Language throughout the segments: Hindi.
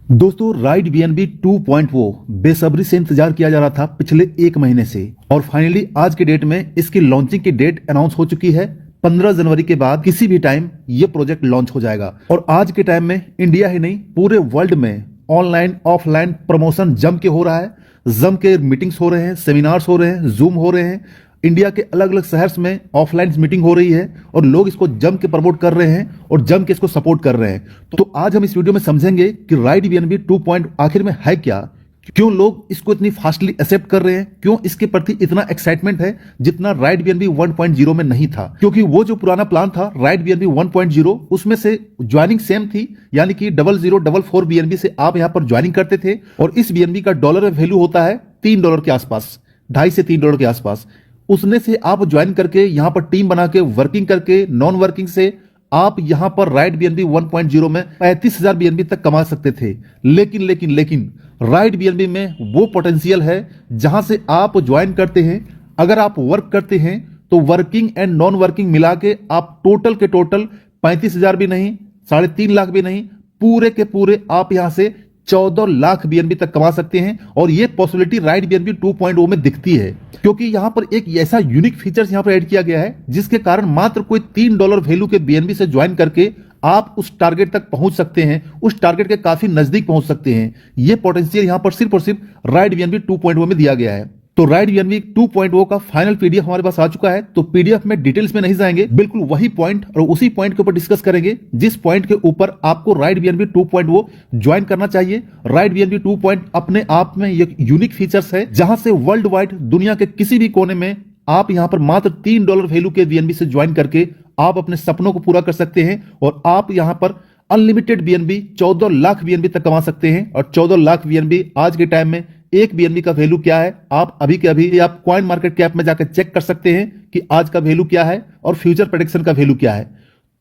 दोस्तों राइड बीएनबी 2.0 बेसब्री से इंतजार किया जा रहा था पिछले एक महीने से और फाइनली आज के डेट में इसकी लॉन्चिंग की डेट अनाउंस हो चुकी है। 15 जनवरी के बाद किसी भी टाइम ये प्रोजेक्ट लॉन्च हो जाएगा और आज के टाइम में इंडिया ही नहीं पूरे वर्ल्ड में ऑनलाइन ऑफलाइन प्रमोशन जम के हो रहा है। जम के मीटिंग्स हो रहे हैं, सेमिनार्स हो रहे हैं, जूम हो रहे हैं। इंडिया के अलग अलग शहर में ऑफलाइन मीटिंग हो रही है और लोग इसको जम के प्रमोट कर रहे हैं और जम के इसको सपोर्ट कर रहे हैं। तो आज हम इस वीडियो में समझेंगे कि राइड बीएनबी 2.0 आखिर में है क्या, क्यों लोग इसको इतनी फास्टली एक्सेप्ट कर रहे हैं, क्यों इसके प्रति इतना एक्साइटमेंट है जितना राइड बीएनबी 1.0 में नहीं था। क्योंकि वो जो पुराना प्लान था राइड बीएनबी 1.0 उसमें से ज्वाइनिंग सेम थी, यानी कि 0044 बीएनबी से आप यहां पर ज्वाइनिंग करते थे और इस बीएनबी का डॉलर में वैल्यू होता है $3 के आसपास, $2.5 से $3 के आसपास। उसने से आप ज्वाइन करके यहां पर टीम बना के वर्किंग करके नॉन वर्किंग से आप यहां पर राइड बीएनबी 1.0 में 35,000 बीएनबी तक कमा सकते थे। लेकिन राइड बीएनबी में वो पोटेंशियल है जहां से आप ज्वाइन करते हैं, अगर आप वर्क करते हैं तो वर्किंग एंड नॉन वर्किंग मिला के आप टोटल के टोटल 35,000 भी नहीं, 3.5 लाख भी नहीं, पूरे के पूरे आप यहां से 14 लाख बीएनबी तक कमा सकते हैं। और यह पॉसिबिलिटी राइड बीएनबी 2.0 में दिखती है क्योंकि यहां पर एक ऐसा यूनिक फीचर्स यहां पर ऐड किया गया है जिसके कारण मात्र कोई $3 वैल्यू के बीएनबी से ज्वाइन करके आप उस टारगेट तक पहुंच सकते हैं, उस टारगेट के काफी नजदीक पहुंच सकते हैं। यह पोटेंशियल यहां पर सिर्फ और सिर्फ राइड बीएनबी 2.0 में दिया गया है। तो राइड बीएनबी 2.0 का फाइनल पीडीएफ हमारे पास आ चुका है। तो पीडीएफ में डिटेल्स में नहीं जाएंगे, बिल्कुल वही पॉइंट और उसी पॉइंट के ऊपर डिस्कस करेंगे जिस पॉइंट के ऊपर आपको राइड बीएनबी 2.0 ज्वाइन करना चाहिए। राइड बीएनबी 2.0 अपने आप में एक यूनिक फीचर्स है जहां से वर्ल्ड वाइड दुनिया के किसी भी कोने में आप यहां पर मात्र $3 वैल्यू के बीएनबी से ज्वाइन करके आप अपने सपनों को पूरा कर सकते हैं और आप यहां पर अनलिमिटेड बीएनबी 14 लाख बीएनबी तक कमा सकते हैं। और 14 लाख बीएनबी आज के टाइम में एक बीएनबी का वैल्यू क्या है, आप अभी के अभी आप कॉइन मार्केट कैप में जाकर चेक कर सकते हैं कि आज का वैल्यू क्या है और फ्यूचर प्रेडिक्शन का वैल्यू क्या है।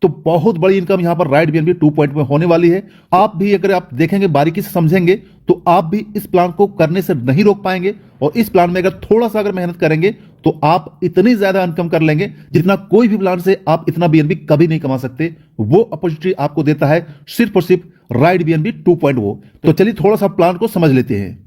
तो बहुत बड़ी इनकम यहां पर राइड बीएनबी 2.0 में होने वाली है। आप भी अगर आप देखेंगे, बारीकी से समझेंगे तो आप भी इस प्लान को करने से नहीं रोक पाएंगे और इस प्लान में अगर थोड़ा सा अगर मेहनत करेंगे तो आप इतनी ज्यादा इनकम कर लेंगे जितना कोई भी प्लान से आप इतना बीएनबी कभी नहीं कमा सकते। वो अपॉर्चुनिटी आपको देता है सिर्फ और सिर्फ राइड बीएनबी 2.0। तो चलिए थोड़ा सा प्लान को समझ लेते हैं।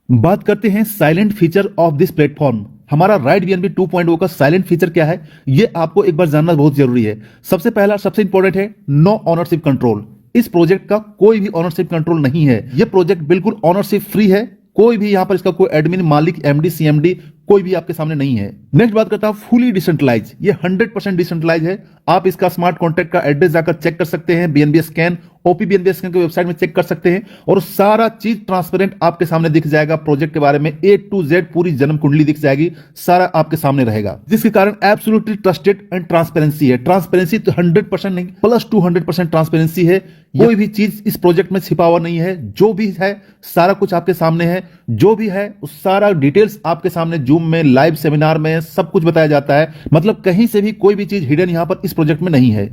बात करते हैं silent feature of this platform. हमारा राइड बीएनबी 2.0 का साइलेंट फीचर क्या है, यह आपको एक बार जानना बहुत जरूरी है। सबसे पहला सबसे इंपॉर्टेंट है नो ऑनरशिप कंट्रोल। इस प्रोजेक्ट का कोई भी ऑनरशिप कंट्रोल नहीं है। यह प्रोजेक्ट बिल्कुल ऑनरशिप फ्री है। कोई भी यहां पर इसका कोई एडमिन, मालिक, एमडी, सीएमडी कोई भी आपके सामने नहीं है। नेक्स्ट बात करता हूं फुली डिसेंट्रलाइज। ये 100% डिसेंट्रलाइज है। आप इसका स्मार्ट कॉन्ट्रैक्ट का एड्रेस जाकर चेक कर सकते हैं, बीएनबी स्कैन, ओपीबीएनबी स्कैन की वेबसाइट में चेक कर सकते हैं और सारा चीज ट्रांसपेरेंट आपके सामने दिख जाएगा। प्रोजेक्ट के बारे में A to Z पूरी जन्म कुंडली दिख जाएगी, सारा आपके सामने रहेगा, जिसके कारण एब्सोल्युटली ट्रस्टेड एंड ट्रांसपेरेंसी है। ट्रांसपेरेंसी तो 100% नहीं प्लस 200% ट्रांसपेरेंसी है। कोई भी चीज इस प्रोजेक्ट में छिपा हुआ नहीं है। जो भी है सारा कुछ आपके सामने है, जो भी है उस सारा डिटेल्स आपके सामने जूम में, लाइव सेमिनार में सब कुछ बताया जाता है। मतलब कहीं से भी कोई भी चीज हिडन यहां पर इस प्रोजेक्ट में नहीं है।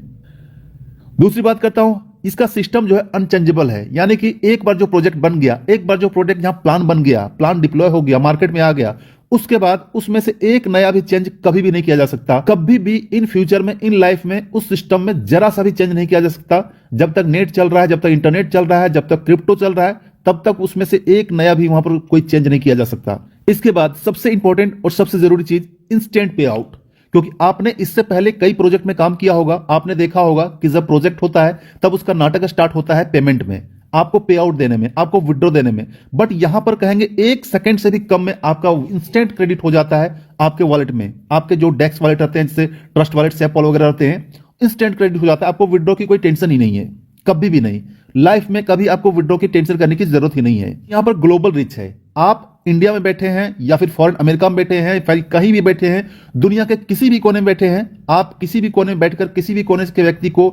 दूसरी बात करता हूं, इसका सिस्टम जो है अनचेंजेबल है, यानी कि एक बार जो प्रोजेक्ट बन गया, एक बार जो प्रोजेक्ट यहां प्लान बन गया, प्लान डिप्लॉय हो गया, मार्केट में आ गया, उसके बाद उसमें से एक नया भी चेंज कभी भी नहीं किया जा सकता। कभी भी इन फ्यूचर में, इन लाइफ में उस सिस्टम में जरा सा भी चेंज नहीं किया जा सकता। जब तक नेट चल रहा है, जब तक इंटरनेट चल रहा है, जब तक क्रिप्टो चल रहा है, तब तक उसमें से एक नया भी वहां पर कोई चेंज नहीं किया जा सकता। इसके बाद सबसे इंपॉर्टेंट और सबसे जरूरी चीज इंस्टेंट पे आउट। क्योंकि आपने इससे पहले कई प्रोजेक्ट में काम किया होगा, आपने देखा होगा कि जब प्रोजेक्ट होता है तब उसका नाटक स्टार्ट होता है पेमेंट में, आपको पे आउट देने में, आपको विड्रॉ देने में। बट यहां पर कहेंगे 1 सेकंड से भी कम में आपका इंस्टेंट क्रेडिट हो जाता है आपके वॉलेट में। आपके जो डेक्स वॉलेट रहते हैं, जैसे ट्रस्ट वॉलेट, सेपल वगैरह रहते हैं, इंस्टेंट क्रेडिट हो जाता है। आपको विड्रॉ की कोई टेंशन ही नहीं है, कभी भी नहीं। लाइफ में कभी आपको विड्रॉ की टेंशन करने की जरूरत ही नहीं है। यहां पर ग्लोबल रिच है। आप इंडिया में बैठे हैं या फिर फॉरेन अमेरिका में बैठे हैं, फिर कहीं भी बैठे हैं, दुनिया के किसी भी कोने में बैठे हैं, आप किसी भी कोने में बैठकर किसी भी कोने के व्यक्ति को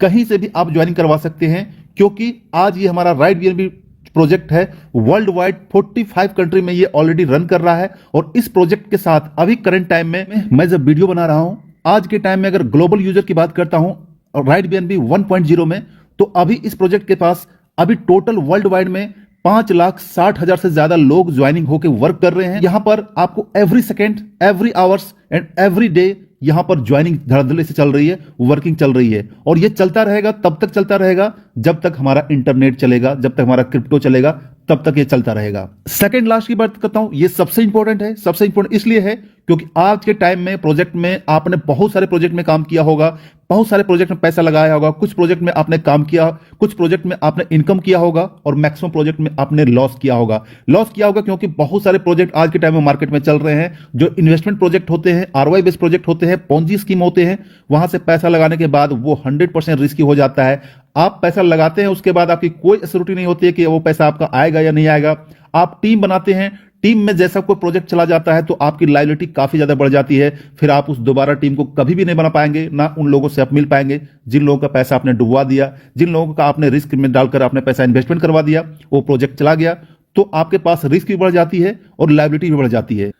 कहीं से भी आप ज्वाइनिंग करवा सकते हैं। क्योंकि आज ये हमारा राइड बीएनबी प्रोजेक्ट है, वर्ल्ड वाइड 45 कंट्री में ये ऑलरेडी रन कर रहा है। और इस प्रोजेक्ट के साथ अभी करंट टाइम में मैं जब वीडियो बना रहा हूं, आज के टाइम में अगर ग्लोबल यूजर की बात करता हूं राइड बीएनबी 1.0 में, तो अभी इस प्रोजेक्ट के पास अभी टोटल वर्ल्ड वाइड में 5,60,000 से ज्यादा लोग ज्वाइनिंग होकर वर्क कर रहे हैं। यहां पर आपको every second, every hours and every day यहां पर ज्वाइनिंग धड़ल्ले से चल रही है, वर्किंग चल रही है, और ये चलता रहेगा, तब तक चलता रहेगा जब तक हमारा इंटरनेट चलेगा, जब तक हमारा क्रिप्टो चलेगा, तब तक ये चलता रहेगा। सेकंड लास्ट की बात करता हूं, ये सबसे इंपॉर्टेंट है। सबसे इंपॉर्टेंट इसलिए है क्योंकि आज के टाइम में प्रोजेक्ट में आपने बहुत सारे प्रोजेक्ट में काम किया होगा, बहुत सारे प्रोजेक्ट में पैसा लगाया होगा, कुछ प्रोजेक्ट में आपने काम किया, कुछ प्रोजेक्ट में आपने इनकम किया होगा, और मैक्सिमम प्रोजेक्ट में आपने लॉस किया होगा। लॉस किया होगा क्योंकि बहुत सारे प्रोजेक्ट आज के टाइम में मार्केट में चल रहे हैं जो इन्वेस्टमेंट प्रोजेक्ट होते हैं, आरओआई बेस्ड प्रोजेक्ट होते हैं, पोंजी स्कीम होते हैं। वहां से पैसा लगाने के बाद वो 100% रिस्की हो जाता है। आप पैसा लगाते हैं, उसके बाद आपकी कोई एश्योरिटी नहीं होती है कि वो पैसा आपका आएगा या नहीं आएगा। आप टीम बनाते हैं, टीम में जैसा कोई प्रोजेक्ट चला जाता है तो आपकी लायबिलिटी काफी ज्यादा बढ़ जाती है। फिर आप उस दोबारा टीम को कभी भी नहीं बना पाएंगे, ना उन लोगों से आप मिल पाएंगे जिन लोगों का पैसा आपने डुबवा दिया, जिन लोगों का आपने रिस्क में डालकर आपने पैसा इन्वेस्टमेंट करवा दिया, वो प्रोजेक्ट चला गया तो आपके पास रिस्क भी बढ़ जाती है और लायबिलिटी भी बढ़ जाती है।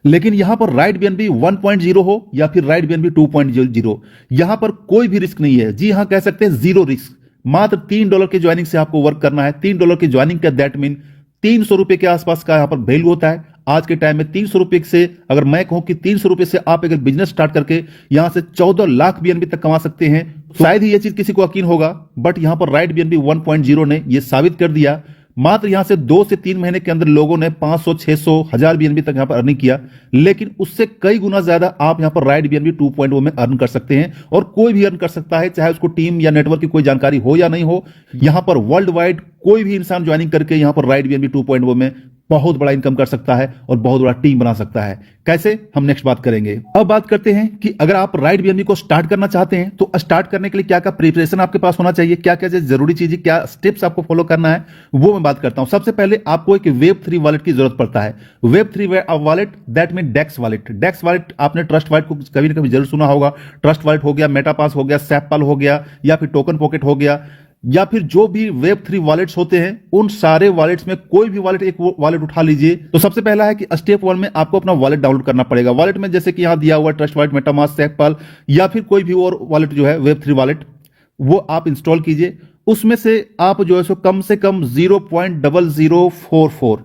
लेकिन यहां पर राइट बीएनबी 1.0 हो या फिर राइट बीएनबी 2.0, यहां पर कोई भी रिस्क नहीं है। जी हां, कह सकते हैं जीरो रिस्क। मात्र $3 की ज्वाइनिंग से आपको वर्क करना है। $3 की ज्वाइनिंग का दैट मीन 300 रुपए के आसपास का यहां पर वैल्यू होता है। आज के टाइम में 300 रुपए से, अगर मैं कहूं कि 300 रुपए से आप अगर बिजनेस स्टार्ट करके यहां से 14 लाख बीएनबी तक कमा सकते हैं, शायद ही यह चीज किसी को यकीन होगा, बट यहां पर राइट बीएनबी 1.0 ने यह साबित कर दिया। मात्र यहां से 2 से 3 महीने के अंदर लोगों ने 500, 600, 1000 बीएनबी तक यहां पर अर्निंग किया। लेकिन उससे कई गुना ज्यादा आप यहां पर राइट बीएनबी 2.0 में अर्न कर सकते हैं, और कोई भी अर्न कर सकता है, चाहे उसको टीम या नेटवर्क की कोई जानकारी हो या नहीं हो। यहां पर वर्ल्ड वाइड कोई भी इंसान ज्वाइनिंग करके यहां पर राइट बीएनबी 2.0 में बहुत बड़ा इनकम कर सकता है और बहुत बड़ा टीम बना सकता है। कैसे, हम नेक्स्ट बात करेंगे। अब बात करते हैं कि अगर आप राइट बीएनबी को स्टार्ट करना चाहते हैं तो स्टार्ट करने के लिए क्या क्या प्रिपरेशन आपके पास होना चाहिए, क्या क्या जरूरी चीजें, क्या स्टेप्स आपको फॉलो करना है, वो मैं बात करता हूं। सबसे पहले आपको एक Web3 वॉलेट की जरूरत पड़ता है। Web3 wallet that mean dex wallet. Dex wallet आपने ट्रस्ट वॉलेट को कभी ना कभी जरूर सुना होगा। ट्रस्ट वॉलेट हो गया, मेटापास हो गया, सैपल हो गया, या फिर टोकन पॉकेट हो गया, या फिर जो भी Web3 वॉलेट्स होते हैं, उन सारे वॉलेट्स में कोई भी वॉलेट, एक वॉलेट उठा लीजिए। तो सबसे पहला है कि स्टेप 1 में आपको अपना वॉलेट डाउनलोड करना पड़ेगा। वॉलेट में जैसे कि यहां दिया हुआ ट्रस्ट वॉलेट, मेटामास्क, सैपल, या फिर कोई भी और वॉलेट जो है Web3 वॉलेट, वो आप इंस्टॉल कीजिए। उसमें से आप जो है सो कम से कम 0.0044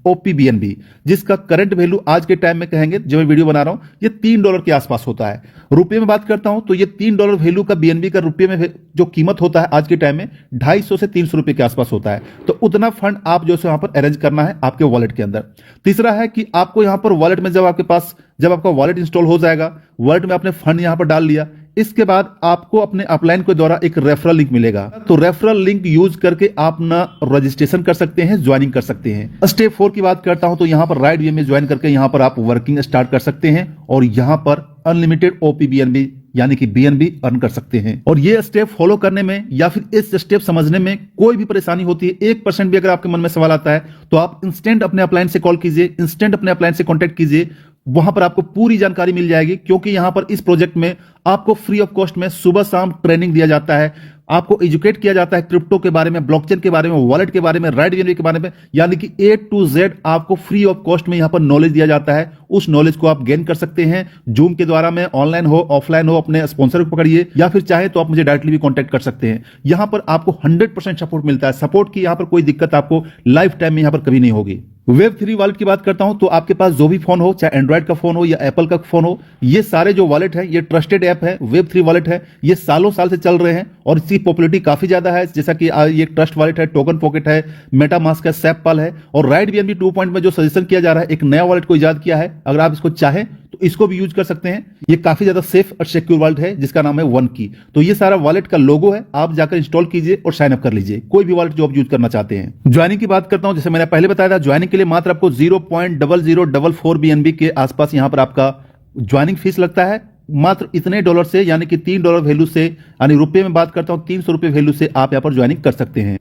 OPBNB, जिसका करंट वैल्यू आज के टाइम में कहेंगे, जो मैं वीडियो बना रहा हूं, ये $3 के आसपास होता है। रुपए में बात करता हूं तो ये $3 वैल्यू का बीएनबी का रुपए में जो कीमत होता है आज के टाइम में 250 से 300 रुपए के आसपास होता है। तो उतना फंड आप जो है यहां पर अरेंज करना है आपके वॉलेट के अंदर। तीसरा है कि आपको यहां पर वॉलेट में जब आपका वॉलेट इंस्टॉल हो जाएगा, वॉलेट में आपने फंड यहां पर डाल लिया, इसके बाद आपको अपने अपलाइन के द्वारा एक रेफरल लिंक मिलेगा। तो रेफरल लिंक यूज करके आप ना रजिस्ट्रेशन कर सकते हैं, ज्वाइनिंग कर सकते हैं। स्टेप 4 की बात करता हूं तो यहां पर राइट बीएनबी में ज्वाइन करके यहां पर आप वर्किंग स्टार्ट कर सकते हैं और यहां पर अनलिमिटेड OPBNB यानी कि BNB अर्न कर सकते हैं। और ये स्टेप फॉलो करने में या फिर इस स्टेप समझने में कोई भी परेशानी होती है, 1% भी अगर आपके मन में सवाल आता है तो आप इंस्टेंट अपने अपलाइन से कॉल कीजिए, इंस्टेंट अपने अपलाइन से कॉन्टेक्ट कीजिए। वहां पर आपको पूरी जानकारी मिल जाएगी, क्योंकि यहां पर इस प्रोजेक्ट में आपको फ्री ऑफ कॉस्ट में सुबह शाम ट्रेनिंग दिया जाता है, आपको एजुकेट किया जाता है क्रिप्टो के बारे में, ब्लॉकचेन के बारे में, वॉलेट के बारे में, राइट बीएनबी के बारे में, यानी कि A to Z आपको फ्री ऑफ कॉस्ट में यहां पर नॉलेज दिया जाता है। उस नॉलेज को आप गेन कर सकते हैं जूम के द्वारा में, ऑनलाइन हो ऑफलाइन हो, अपने स्पॉन्सर को पकड़िए, या फिर चाहे तो आप मुझे डायरेक्टली भी कॉन्टेक्ट कर सकते हैं। यहां पर आपको 100% सपोर्ट मिलता है। सपोर्ट की यहां पर कोई दिक्कत आपको लाइफ टाइम में यहां पर कभी नहीं होगी। Web3 वॉलेट की बात करता हूं तो आपके पास जो भी फोन हो, चाहे एंड्रॉइड का फोन हो या एप्पल का फोन हो, ये सारे जो वॉलेट है, ये ट्रस्टेड ऐप है। Web3 वॉलेट है, ये सालों साल से चल रहे हैं और इसकी पॉपुलैरिटी काफी ज्यादा है। जैसा कि ये ट्रस्ट वॉलेट है, टोकन पॉकेट है, मेटामास्क है, सैपल है, और राइट बीएनबी 2 में जो सजेशन किया जा रहा है, एक नया वॉलेट को इजाद किया है। अगर आप इसको चाहें तो इसको भी यूज कर सकते हैं। ये काफी ज्यादा सेफ और सिक्योर वॉलेट है जिसका नाम है वन की। तो ये सारा वॉलेट का लोगो है, आप जाकर इंस्टॉल कीजिए और साइन अप कर लीजिए, कोई भी वॉलेट जो आप यूज करना चाहते हैं। ज्वाइनिंग की बात करता हूं, जैसे मैंने पहले बताया था, ज्वाइनिंग के लिए मात्र आपको 0.0044 BNB के आसपास यहां पर आपका ज्वाइनिंग फीस लगता है। मात्र इतने डॉलर से, यानी कि $3 वैल्यू से, यानी रुपए में बात करता हूं 300 रुपए वैल्यू से आप यहां पर ज्वाइनिंग कर सकते हैं।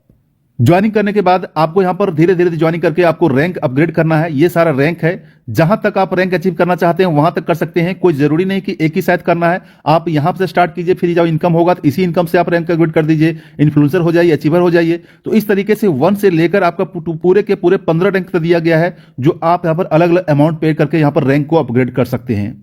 ज्वाइनिंग करने के बाद आपको यहां पर धीरे धीरे ज्वाइनिंग करके आपको रैंक अपग्रेड करना है। ये सारा रैंक है, जहां तक आप रैंक अचीव करना चाहते हैं वहां तक कर सकते हैं। कोई जरूरी नहीं कि एक ही साथ करना है। आप यहां से स्टार्ट कीजिए, फिर जब इनकम होगा तो इसी इनकम से आप रैंक अपग्रेड कर दीजिए, इन्फ्लुएंसर हो जाइए, अचीवर हो जाइए। तो इस तरीके से 1 से लेकर आपका पूरे के पूरे 15 रैंक तक दिया गया है, जो आप यहां पर अलग अलग अमाउंट पे करके यहां पर रैंक को अपग्रेड कर सकते हैं।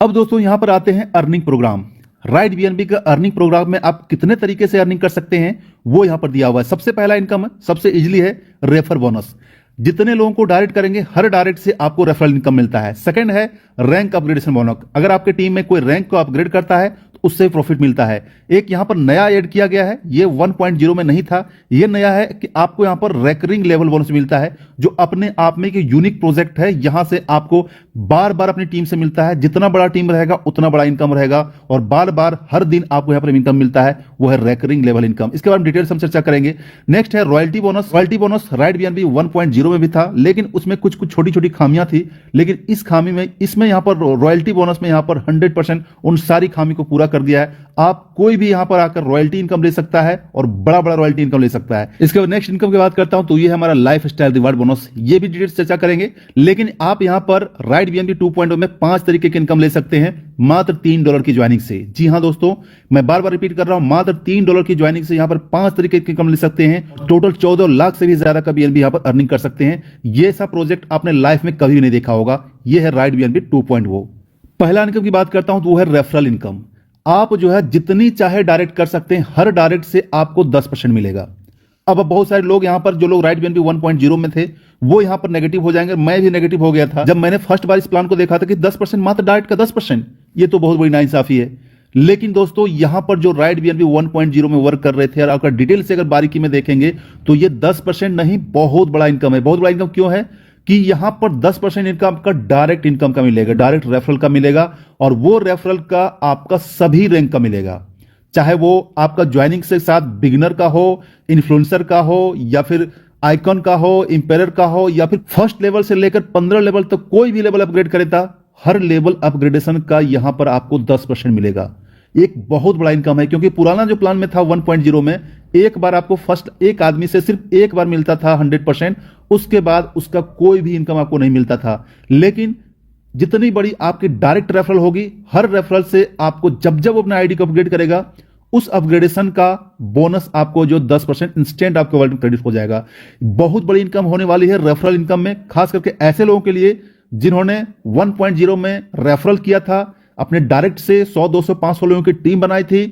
अब दोस्तों यहां पर आते हैं अर्निंग प्रोग्राम। राइट बीएनबी का अर्निंग प्रोग्राम में आप कितने तरीके से अर्निंग कर सकते हैं वो यहां पर दिया हुआ है। सबसे पहला इनकम है, सबसे इजीली है रेफर बोनस। जितने लोगों को डायरेक्ट करेंगे हर डायरेक्ट से आपको रेफरल इनकम मिलता है। सेकंड है रैंक अपग्रेडेशन बोनस, अगर आपके टीम में कोई रैंक को अपग्रेड करता है तो उससे प्रॉफिट मिलता है। एक यहां पर नया ऐड किया गया है, ये 1.0 में नहीं था, ये नया है कि आपको यहां पर रेकरिंग लेवल बोनस मिलता है, जो अपने आप में एक यूनिक प्रोजेक्ट है। यहां से आपको बार बार अपनी टीम से मिलता है, जितना बड़ा टीम रहेगा उतना बड़ा इनकम रहेगा, और बार बार हर दिन आपको यहां पर इनकम मिलता है, वो है रेकरिंग लेवल इनकम। इसके बारे में डिटेल हम चर्चा करेंगे। नेक्स्ट है royalty bonus. Royalty bonus right BNB 1.0 में भी था, लेकिन उसमें कुछ कुछ छोटी छोटी खामियां थी, लेकिन इस खामी में इसमें यहां पर रॉयल्टी बोनस में यहां पर 100% उन सारी खामी को पूरा कर दिया है। आप कोई भी यहां पर आकर रॉयल्टी इनकम ले सकता है और बड़ा बड़ा रॉयल्टी इनकम ले सकता है। इसके बाद नेक्स्ट इनकम की बात करता हूं तो ये है हमारा लाइफ स्टाइल रिवार्ड बोनस, ये भी डिटेल्स चर्चा करेंगे। लेकिन आप यहां पर राइट बीएनबी 2.0 में 5 तरीके की इनकम ले सकते हैं मात्र $3 की ज्वाइनिंग से। जी हां दोस्तों, मैं बार बार रिपीट कर रहा हूं, मात्र $3 की ज्वाइनिंग से यहां पर 5 तरीके की इनकम ले सकते हैं। टोटल 14 लाख से भी ज्यादा का बीएनबी यहां पर अर्निंग कर सकते हैं। ये सब प्रोजेक्ट आपने लाइफ में कभी भी नहीं देखा होगा। ये है राइट बीएनबी 2.0। पहला इनकम की बात करता हूं तो वो है रेफरल इनकम। आप जो है जितनी चाहे डायरेक्ट कर सकते हैं, हर डायरेक्ट से आपको 10% मिलेगा। अब बहुत सारे लोग यहां पर जो लोग राइट बीएनबी 1.0 में थे वो यहां पर नेगेटिव हो जाएंगे। मैं भी नेगेटिव हो गया था जब मैंने फर्स्ट बार इस प्लान को देखा था कि 10% मात्र डायरेक्ट का 10%, ये तो बहुत बड़ी नाइंसाफी है। लेकिन दोस्तों यहां पर जो राइट बीएनबी 1.0 में वर्क कर रहे थे और अगर डिटेल से अगर बारीकी में देखेंगे तो ये 10% नहीं, बहुत बड़ा इनकम है। बहुत बड़ा इनकम क्यों है कि यहां पर 10% इनकम का डायरेक्ट इनकम का मिलेगा, डायरेक्ट रेफरल का मिलेगा, और वो रेफरल का आपका सभी रैंक का मिलेगा, चाहे वो आपका ज्वाइनिंग से साथ बिगिनर का हो, इन्फ्लुएंसर का हो, या फिर आइकॉन का हो, इंपेयर का हो, या फिर फर्स्ट लेवल से लेकर 15 लेवल तक कोई भी लेवल अपग्रेड करेगा, हर लेवल अपग्रेडेशन का यहां पर आपको 10% मिलेगा। एक बहुत बड़ा इनकम है, क्योंकि पुराना जो प्लान में था 1.0 में एक बार आपको फर्स्ट एक आदमी से सिर्फ एक बार मिलता था 100%, उसके बाद उसका कोई भी इनकम आपको नहीं मिलता था। लेकिन जितनी बड़ी आपकी डायरेक्ट रेफरल होगी, हर रेफरल से आपको जब जब अपना आईडी को अपग्रेड करेगा उस अपग्रेडेशन का बोनस आपको जो 10% इंस्टेंट आपके वॉलेट में क्रेडिट हो जाएगा। बहुत बड़ी इनकम होने वाली है रेफरल इनकम में, खास करके ऐसे लोगों के लिए जिन्होंने 1.0 में रेफरल किया था, अपने डायरेक्ट से 100, 200, 500 लोगों की टीम बनाई थी,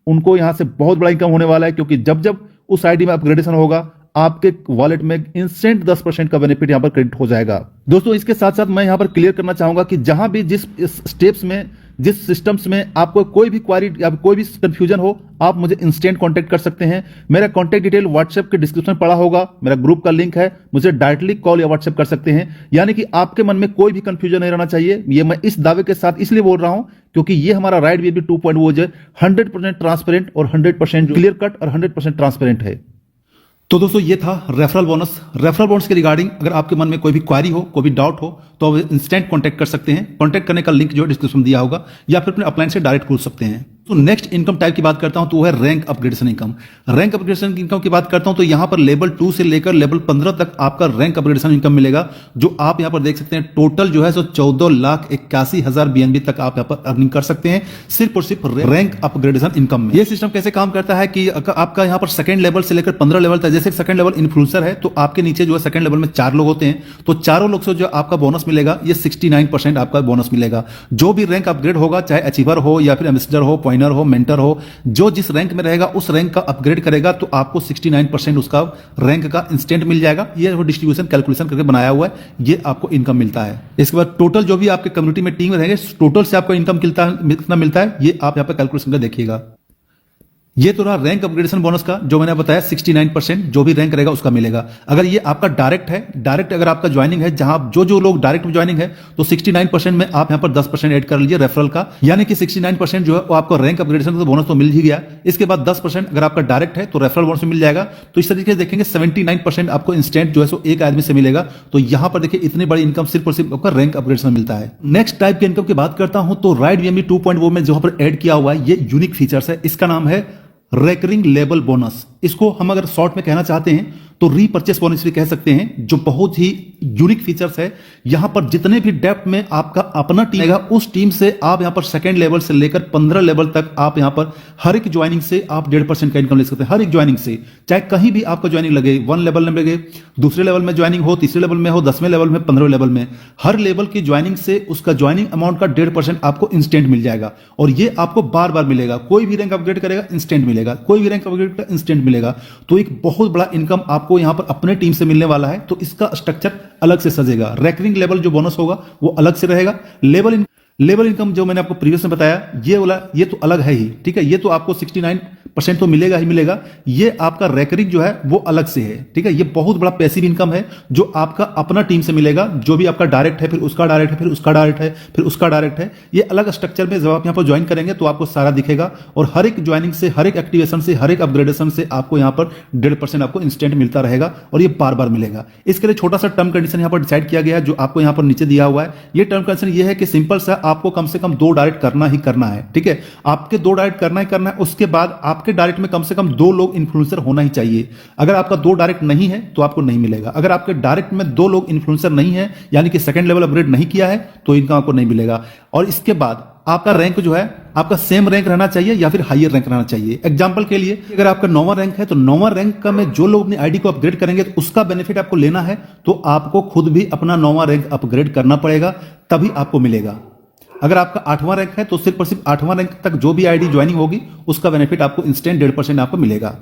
उनको यहां से बहुत बड़ा इनकम होने वाला है। क्योंकि जब जब उस आईडी में अपग्रेडेशन होगा आपके वॉलेट में इंस्टेंट 10% का बेनिफिट यहां पर क्रेडिट हो जाएगा। दोस्तों इसके साथ साथ मैं यहां पर क्लियर करना चाहूंगा कि जहां भी जिस स्टेप्स में, जिस सिस्टम्स में आपको कोई भी क्वारी या कोई भी कंफ्यूजन हो, आप मुझे इंस्टेंट कांटेक्ट कर सकते हैं। मेरा कांटेक्ट डिटेल व्हाट्सएप के डिस्क्रिप्शन में पड़ा होगा, मेरा ग्रुप का लिंक है, मुझे डायरेक्टली कॉल या व्हाट्सएप कर सकते हैं। यानी कि आपके मन में कोई भी कंफ्यूजन नहीं रहना चाहिए। ये मैं इस दावे के साथ इसलिए बोल रहा हूं क्योंकि ये हमारा राइट बीएनबी 2.0 जो 100% ट्रांसपेरेंट और 100% क्लियर कट और 100% ट्रांसपेरेंट है। तो दोस्तों ये था रेफरल बोनस। रेफरल बोनस के रिगार्डिंग अगर आपके मन में कोई भी क्वारी हो, कोई भी डाउट हो, तो आप इंस्टेंट कांटेक्ट कर सकते हैं। कांटेक्ट करने का लिंक जो है डिस्क्रिप्शन में दिया होगा, या फिर अपने अपलाइन से डायरेक्ट खोल सकते हैं। तो नेक्स्ट इनकम टाइप की बात करता हूं तो वो है rank upgradation income. Rank upgradation income की बात करता हूं तो यहां पर लेवल 2 से लेकर लेवल 15 तक आपका रैंक अपग्रेडेशन इनकम मिलेगा, जो आप यहां पर देख सकते हैं। टोटल जो है सो 14,81,000 बीएनबी तक आप यहां पर अर्निंग कर सकते हैं सिर्फ और सिर्फ रैंक अपग्रेडेशन इनकम में। यह सिस्टम कैसे काम करता है कि आपका यहां पर सेकंड लेवल से लेकर 15 लेवल तक, जैसे सेकंड लेवल इन्फ्लुएंसर है तो आपके नीचे जो है सेकंड लेवल में 4 लोग होते हैं, तो चारों लोग से जो आपका बोनस मिलेगा ये 69% आपका बोनस मिलेगा। जो भी रैंक अपग्रेड होगा, चाहे अचीवर हो या फिर एम्बेसडर हो, पॉइनर हो, मेंटर हो, जो जिस रैंक में रहेगा उस रैंक का अपग्रेड करेगा तो आपको 69% उसका रैंक का इंस्टेंट मिल जाएगा। ये डिस्ट्रीब्यूशन कैलकुलेशन करके बनाया हुआ है, ये आपको इनकम मिलता है। इसके बाद टोटल जो भी आपके कम्युनिटी में टीम रहेंगे, टोटल से आपको इनकम कितना मिलता है ये आप यहां पर कैलकुलेशन कर देखिएगा। ये तो रहा रैंक अपग्रेडेशन बोनस का, जो मैंने बताया 69% जो भी रैंक रहेगा उसका मिलेगा। अगर ये आपका डायरेक्ट है, डायरेक्ट अगर आपका ज्वाइनिंग है, जहां जो लोग डायरेक्ट ज्वाइनिंग है तो 69% में आप यहां पर 10% ऐड कर लीजिए रेफरल का, यानी कि 69% जो है वो आपको रैंक अपग्रेडेशन का बोनस तो मिल ही गया। इसके बाद 10% अगर आपका डायरेक्ट है तो रेफरल बोनस मिल जाएगा। तो इस तरीके से देखेंगे 79% आपको इंस्टेंट जो है सो एक आदमी से मिलेगा। तो यहां पर देखिए इतनी बड़ी इनकम सिर्फ और सिर्फ आपका रैंक अपग्रेडेशन मिलता है। नेक्स्ट टाइप की इनकम की बात करता हूं तो राइट बीएनबी 2.0 में जो पर ऐड किया हुआ है ये यूनिक फीचर्स है, इसका नाम है रेकरिंग लेवल बोनस। इसको हम अगर शॉर्ट में कहना चाहते हैं तो रीपरचेस बोनस भी कह सकते हैं, जो बहुत ही यूनिक फीचर्स है। यहां पर जितने भी डेप्थ में आपका अपना टीम रहेगा, उस टीम से आप यहां पर सेकंड लेवल से लेकर 15 लेवल तक आप यहां पर हर एक ज्वाइनिंग से आप 1.5% का इनकम ले सकते हैं। हर एक ज्वाइनिंग से, चाहे कहीं भी आपका ज्वाइनिंग लगे, 1 लेवल में लगे, दूसरे लेवल में ज्वाइनिंग हो, तीसरे लेवल में हो, 10वें लेवल में, 15वें लेवल में, हर लेवल की ज्वाइनिंग से उसका ज्वाइनिंग अमाउंट का 1.5% आपको इंस्टेंट मिल जाएगा। और ये आपको बार बार मिलेगा। कोई भी रैंक अपग्रेड करेगा इंस्टेंट मिलेगा, कोई भी रैंक अपग्रेड करेगा इंस्टेंट मिलेगा। तो एक बहुत बड़ा इनकम आपको यहां पर अपने टीम से मिलने वाला है। तो इसका स्ट्रक्चर अलग से सजेगा। रैकरिंग लेवल जो बोनस होगा वो अलग से रहेगा। लेवल इनकम जो मैंने आपको प्रीवियस में बताया, ये तो अलग है ही, ठीक है। ये तो आपको 69% तो मिलेगा ही मिलेगा। ये आपका रैकरिंग जो है वो अलग से है, ठीक है। ये बहुत बड़ा पैसिव इनकम है जो आपका अपना टीम से मिलेगा। जो भी आपका डायरेक्ट है, फिर उसका डायरेक्ट है, फिर उसका डायरेक्ट है, फिर उसका डायरेक्ट है। ये अलग स्ट्रक्चर में जब आप यहां पर ज्वाइन करेंगे तो आपको सारा दिखेगा। और हर एक ज्वाइनिंग से, हर एक एक्टिवेशन से, हर एक अपग्रेडेशन से आपको यहां पर 1.5% आपको इंस्टेंट मिलता रहेगा और ये बार बार मिलेगा। इसके लिए छोटा सा टर्म कंडीशन यहां पर डिसाइड किया गया है, जो आपको यहां पर नीचे दिया हुआ है। ये टर्म कंडीशन ये है कि सिंपल सा आपको कम से कम 2 डायरेक्ट करना ही करना है, ठीक है। आपके 2 डायरेक्ट करना ही करना है। उसके बाद आपके डायरेक्ट में कम से कम 2 लोग इन्फ्लुएंसर होना ही चाहिए। अगर आपका 2 डायरेक्ट नहीं है तो आपको नहीं मिलेगा। अगर आपके डायरेक्ट में 2 लोग इन्फ्लुएंसर नहीं है, यानी कि सेकंड लेवल अपग्रेड नहीं किया है, तो इनका आपको नहीं मिलेगा। और इसके बाद आपका रैंक जो है आपका सेम रैंक रहना चाहिए या फिर हायर रैंक रहना चाहिए। एग्जांपल के लिए अगर आपका 9वां रैंक है तो 9वां रैंक का में जो लोग अपनी आईडी को अपग्रेड करेंगे तो उसका बेनिफिट आपको लेना है, तो आपको खुद भी अपना 9वां रैंक अपग्रेड करना पड़ेगा, तभी आपको मिलेगा। अगर आपका 8वां रैंक है तो सिर्फ और सिर्फ 8वां रैंक तक जो भी आईडी ज्वाइनिंग होगी उसका बेनिफिट आपको इंस्टेंट 1.5% आपको मिलेगा।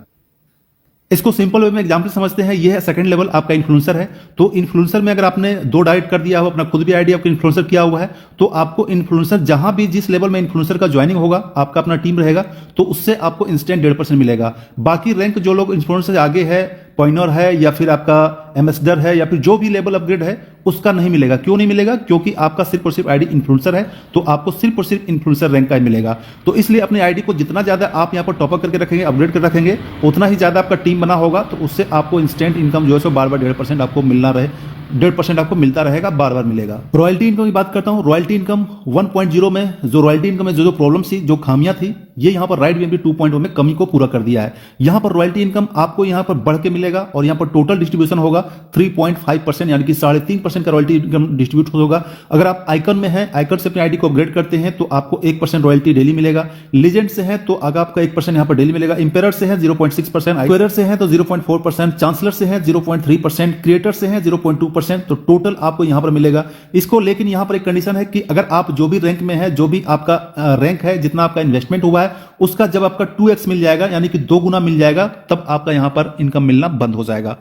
इसको सिंपल वे में एग्जांपल समझते हैं। ये है सेकंड लेवल आपका इन्फ्लुएंसर है। तो इन्फ्लुएंसर में अगर आपने 2 डायरेक्ट कर दिया हो, अपना खुद भी आईडी आपको इन्फ्लुएंसर किया हुआ है, तो आपको इन्फ्लुएंसर जहां भी जिस लेवल में इन्फ्लुएंसर का ज्वाइनिंग होगा, आपका अपना टीम रहेगा, तो उससे आपको इंस्टेंट 1.5% मिलेगा। बाकी रैंक जो लोग इन्फ्लुएंसर से आगे है, पॉइनर है या फिर आपका एम्बेसडर है या फिर जो भी लेवल अपग्रेड है, उसका नहीं मिलेगा। क्यों नहीं मिलेगा? क्योंकि आपका सिर्फ और सिर्फ आईडी इन्फ्लुएंसर है, तो आपको सिर्फ और सिर्फ इन्फ्लुएंसर रैंक का ही मिलेगा। तो इसलिए अपनी आईडी को जितना ज्यादा आप यहां पर टॉपअप करके रखेंगे, अपग्रेड कर रखेंगे, उतना ही ज्यादा आपका टीम बना होगा, तो उससे आपको इंस्टेंट इनकम जो है सो बार बार 1.5% आपको मिलना रहे, 1.5% आपको मिलता रहेगा, बार बार मिलेगा। रॉयल्टी इनकम की बात करता हूं। रॉयल्टी इनकम 1.0 में जो रॉयल्टी इनकम में जो प्रॉब्लम थी, जो खामियां थी, ये यहां पर राइट बीएनबी 2.0 में कमी को पूरा कर दिया है। यहां पर रॉयल्टी इनकम आपको यहां पर बढ़ के मिलेगा और यहां पर टोटल डिस्ट्रीब्यूशन होगा 3.5%, यानी कि 3.5% का रॉयल्टी इनकम डिस्ट्रीब्यूट होगा। अगर आप आइकन में है, आइकन से अपनी आईडी को अपग्रेड करते हैं तो आपको 1% रॉयल्टी डेली मिलेगा। लीजेंड से है तो अगर आपका 1% यहां पर डेली मिलेगा। इंपेरर से है 0.6%, एक्वायरर से है तो 0.4%, चांसलर से है 0.3%, क्रिएटर से है 0.2%। तो टोटल आपको यहां पर मिलेगा इसको। लेकिन यहां पर एक कंडीशन है कि अगर आप जो भी रैंक में है, जो भी आपका रैंक है, जितना आपका इन्वेस्टमेंट हुआ है, उसका जब आपका 2x मिल जाएगा, यानी कि 2 गुना मिल जाएगा, तब आपका यहां पर इनकम मिलना बंद हो जाएगा।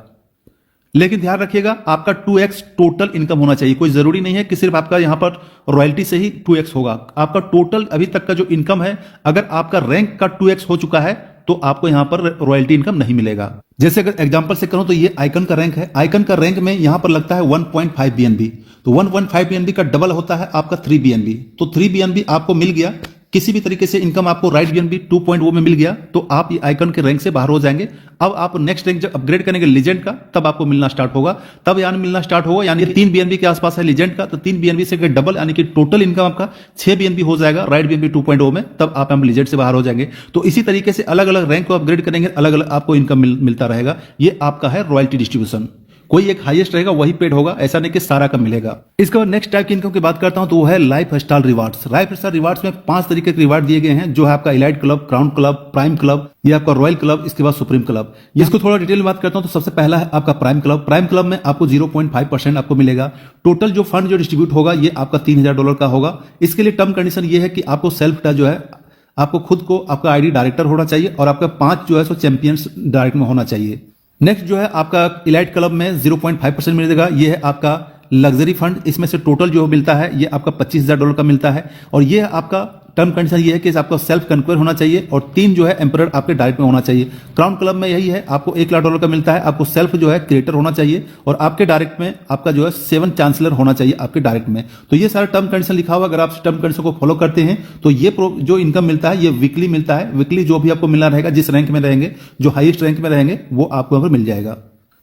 लेकिन ध्यान रखिएगा, आपका 2x टोटल इनकम होना चाहिए। कोई जरूरी नहीं है कि सिर्फ आपका यहां पर रॉयल्टी से ही 2x होगा। आपका टोटल अभी तक का जो इनकम है, अगर आपका रैंक का 2x हो चुका है तो आपको यहां पर रॉयल्टी इनकम नहीं मिलेगा। जैसे अगर एग्जांपल से करूं तो ये आइकन का रैंक है। आइकन का रैंक में यहां पर लगता है 1.5 बीएनबी, तो 1.5 बीएनबी का डबल होता है आपका 3 बीएनबी। तो 3 बीएनबी आपको मिल गया। किसी भी तरीके से इनकम आपको राइट बीएनबी 2.0 में मिल गया तो आप ये आइकन के रैंक से बाहर हो जाएंगे। अब आप नेक्स्ट रैंक जब अपग्रेड करेंगे लीजेंड का, तब आपको मिलना स्टार्ट होगा। तब यानी मिलना स्टार्ट होगा, यानी 3 बीएनबी के आसपास है लीजेंड का, तो 3 बीएनबी से डबल, यानी कि टोटल इनकम आपका 6 बीएनबी हो जाएगा राइट बीएनबी 2.0 में। तब आप लीजेंड से बाहर हो जाएंगे। तो इसी तरीके से अलग अलग रैंक को अपग्रेड करेंगे, अलग अलग आपको इनकम मिलता रहेगा। ये आपका है रॉयल्टी डिस्ट्रीब्यूशन। कोई एक हाईएस्ट रहेगा वही पेड होगा, ऐसा नहीं कि सारा का मिलेगा। इसके बाद नेक्स्ट टाइप की इनकम की बात करता हूं तो वो है life style rewards. Life style rewards में 5 तरीके के रिवार्ड दिए गए हैं, जो है आपका elite club, crown club, prime club, ये आपका रॉयल क्लब, इसके बाद सुप्रीम क्लब। इसको थोड़ा डिटेल में बात करता हूं तो सबसे पहला है आपका प्राइम क्लब। प्राइम क्लब में आपको 0.5% आपको मिलेगा। टोटल जो फंड जो डिस्ट्रीब्यूट होगा ये आपका $3000 का होगा। इसके लिए टर्म कंडीशन ये है कि आपको सेल्फ जो है, आपको खुद को आपका आईडी डायरेक्टर होना चाहिए और आपका 5 जो है सो चैंपियंस डायरेक्ट में होना चाहिए। नेक्स्ट जो है आपका इलाइट क्लब में 0.5% मिलेगा। ये है आपका लग्जरी फंड। इसमें से टोटल जो मिलता है ये आपका $25000 का मिलता है। और ये आपका टर्म कंडीशन ये है कि आपका सेल्फ कन्क्वेयर होना चाहिए और 3 जो है एम्परर आपके डायरेक्ट में होना चाहिए। क्राउन क्लब में यही है, आपको $1,00,000 का मिलता है। आपको सेल्फ जो है क्रिएटर होना चाहिए और आपके डायरेक्ट में आपका जो है 7 चांसलर होना चाहिए आपके डायरेक्ट में। तो ये सारा टर्म कंडीशन लिखा हुआ, अगर आप टर्म कंडीशन को फॉलो करते हैं तो ये जो इनकम मिलता है ये वीकली मिलता है। वीकली जो भी आपको मिलना रहेगा, जिस रैंक में रहेंगे, जो हाईएस्ट रैंक में रहेंगे, वो आपको यहां पर मिल जाएगा।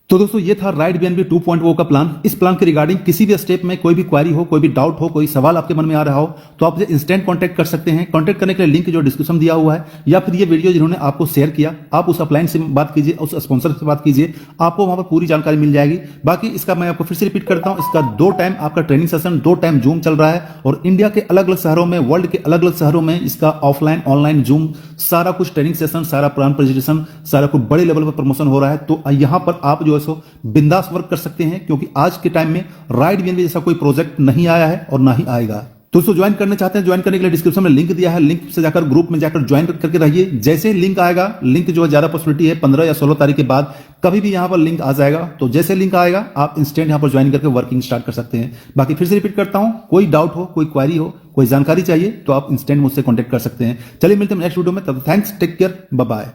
तो दोस्तों ये था राइट बीएनबी 2.0 का प्लान। इस प्लान के रिगार्डिंग किसी भी स्टेप में कोई भी क्वारी हो, कोई भी डाउट हो, कोई सवाल आपके मन में आ रहा हो तो आप मुझे इंस्टेंट कांटेक्ट कर सकते हैं। कांटेक्ट करने के लिए लिंक जो डिस्क्रिप्शन दिया हुआ है या फिर ये वीडियो जिन्होंने आपको शेयर किया, आप उस अपलाइन से बात कीजिए, उस स्पॉन्सर से बात कीजिए, आपको वहां पर पूरी जानकारी मिल जाएगी। बाकी इसका मैं आपको फिर से रिपीट करता हूं, इसका 2 टाइम आपका ट्रेनिंग सेशन, 2 टाइम जूम चल रहा है और इंडिया के अलग अलग शहरों में, वर्ल्ड के अलग अलग शहरों में इसका ऑफलाइन ऑनलाइन जूम सारा कुछ ट्रेनिंग सेशन, सारा प्लान प्रेजेंटेशन, सारा कुछ बड़े लेवल पर प्रमोशन हो रहा है। तो यहां पर आप जो है सो बिंदास वर्क कर सकते हैं, क्योंकि आज के टाइम में राइट बीएनबी जैसा कोई प्रोजेक्ट नहीं आया है और ना ही आएगा। तो दोस्तों ज्वाइन करना चाहते हैं, ज्वाइन करने के लिए डिस्क्रिप्शन में लिंक दिया है, लिंक से जाकर ग्रुप में जाकर ज्वाइन करके रहिए। जैसे ही लिंक आएगा, लिंक जो है ज्यादा पॉसिबिलिटी है 15 या 16 तारीख के बाद कभी भी यहां पर लिंक आ जाएगा, तो जैसे लिंक आएगा आप इंस्टेंट यहां पर ज्वाइन करके वर्किंग स्टार्ट कर सकते हैं। बाकी फिर से रिपीट करता हूं, कोई डाउट हो, कोई क्वारी हो, कोई जानकारी चाहिए तो आप इंस्टेंट मुझसे कॉन्टेक्ट कर सकते हैं। चलिए मिलते हैं नेक्स्ट वीडियो में, तब thanks, take care, bye bye.